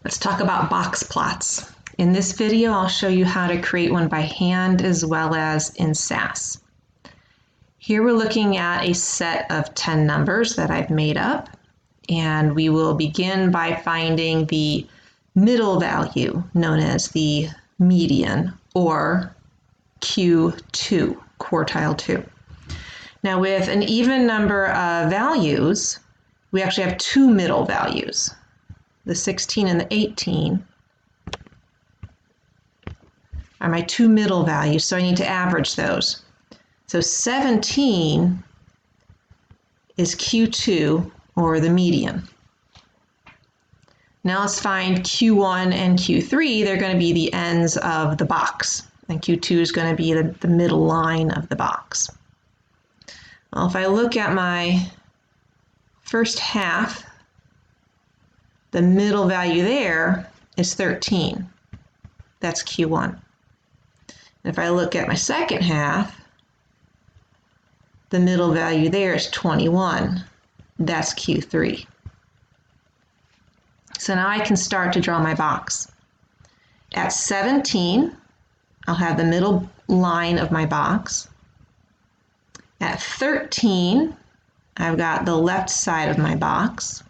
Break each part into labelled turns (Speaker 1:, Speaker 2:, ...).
Speaker 1: Let's talk about box plots. In this video, I'll show you how to create one by hand as well as in SAS. Here we're looking at a set of 10 numbers that I've made up, and we will begin by finding the middle value known as the median or Q2, quartile 2. Now with an even number of values, we actually have two middle values. The 16 and the 18 are my two middle values, so I need to average those. So 17 is Q2, or the median. Now let's find Q1 and Q3. They're going to be the ends of the box, and Q2 is going to be the middle line of the box. Well, if I look at my first half, the middle value there is 13. That's Q1. And if I look at my second half, the middle value there is 21. That's Q3. So now I can start to draw my box. At 17, I'll have the middle line of my box. At 13, I've got the left side of my box.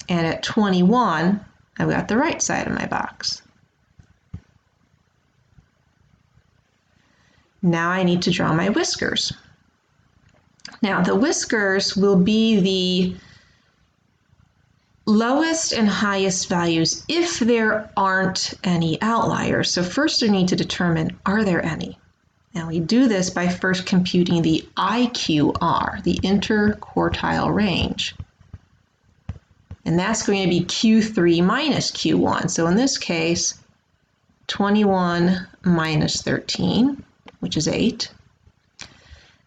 Speaker 1: And at 21, I've got the right side of my box. Now I need to draw my whiskers. Now the whiskers will be the lowest and highest values if there aren't any outliers. So first I need to determine, are there any? And we do this by first computing the IQR, the interquartile range. And that's going to be Q3 minus Q1. So in this case, 21 minus 13, which is 8.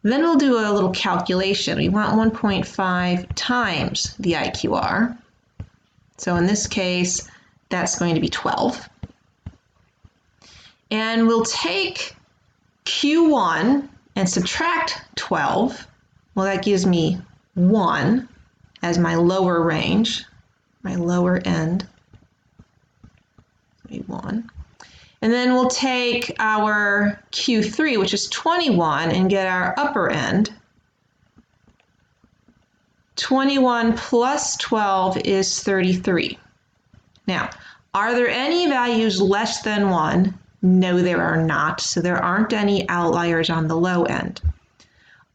Speaker 1: Then we'll do a little calculation. We want 1.5 times the IQR. So in this case, that's going to be 12. And we'll take Q1 and subtract 12. Well, that gives me 1 as my lower range, my lower end, 1. And then we'll take our Q3, which is 21, and get our upper end. 21 plus 12 is 33. Now, are there any values less than 1? No, there are not, so there aren't any outliers on the low end.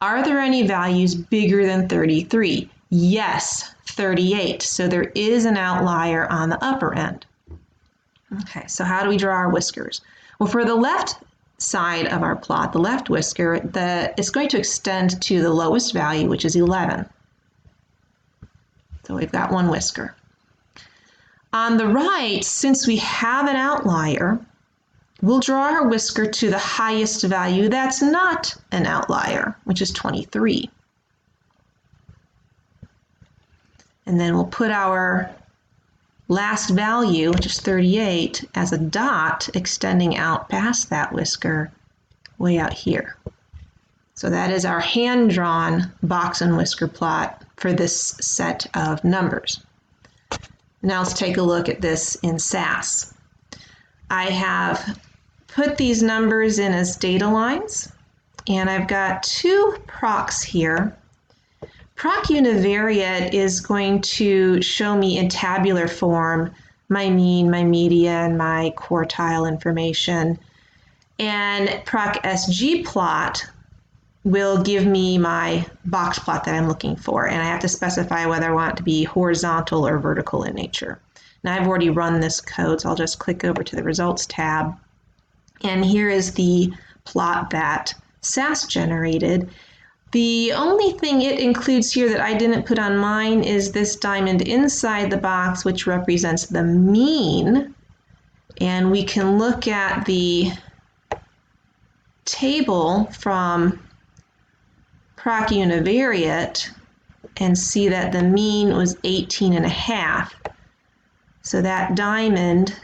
Speaker 1: Are there any values bigger than 33? Yes, 38. So there is an outlier on the upper end. Okay, so how do we draw our whiskers? Well, for the left side of our plot, the left whisker, it's going to extend to the lowest value, which is 11. So we've got one whisker. On the right, since we have an outlier, we'll draw our whisker to the highest value that's not an outlier, which is 23. And then we'll put our last value, which is 38, as a dot extending out past that whisker way out here. So that is our hand-drawn box and whisker plot for this set of numbers. Now let's take a look at this in SAS. I have put these numbers in as data lines, and I've got two procs here. Proc univariate is going to show me in tabular form my mean, my median, my quartile information. And proc sgplot will give me my box plot that I'm looking for. And I have to specify whether I want it to be horizontal or vertical in nature. Now I've already run this code, so I'll just click over to the results tab. And here is the plot that SAS generated. The only thing it includes here that I didn't put on mine is this diamond inside the box, which represents the mean. And we can look at the table from proc univariate and see that the mean was 18.5. So that diamond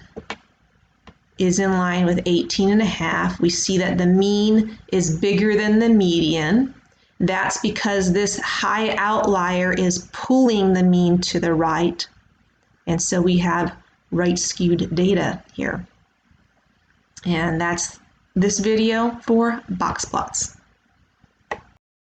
Speaker 1: is in line with 18.5. We see that the mean is bigger than the median. That's because this high outlier is pulling the mean to the right. And so we have right skewed data here. And that's this video for box plots.